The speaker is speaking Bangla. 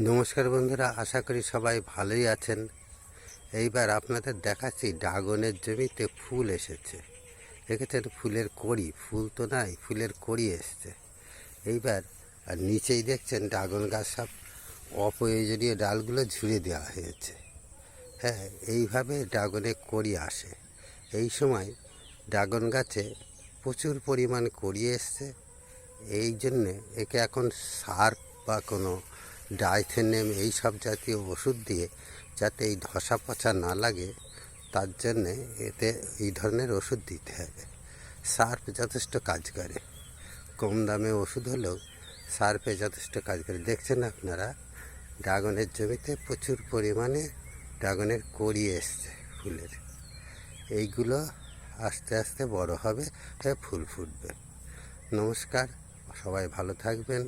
নমস্কার বন্ধুরা, আশা করি সবাই ভালোই আছেন। এইবার আপনাদের দেখাচ্ছি ড্রাগনের জমিতে ফুল এসেছে। দেখেছেন ফুলের কড়ি, ফুল তো নাই, ফুলের কড়ি এসছে। এইবার আর নিচেই দেখছেন ড্রাগন গাছ সব অপ্রয়োজনীয় ডালগুলো ঝুড়ে দেওয়া হয়েছে। হ্যাঁ, এইভাবে ড্রাগনের কড়ি আসে। এই সময় ড্রাগন গাছে প্রচুর পরিমাণ কড়ি এসছে। এই জন্যে একে এখন সার বা কোনো ডাইথেনেম এই সব জাতীয় ওষুধ দিয়ে যাতে এই ধসা পচা না লাগে, তার জন্যে এতে এই ধরনের ওষুধ দিতে হবে। সার্ফ যথেষ্ট কাজ করে, কম দামে ওষুধ হলেও সার্ফে যথেষ্ট কাজ করে। দেখছেন আপনারা ড্রাগনের জমিতে প্রচুর পরিমাণে ড্রাগনের কড়ি এসছে ফুলের। এইগুলো আস্তে আস্তে বড় হবে, ফুল ফুটবে। নমস্কার, সবাই ভালো থাকবেন।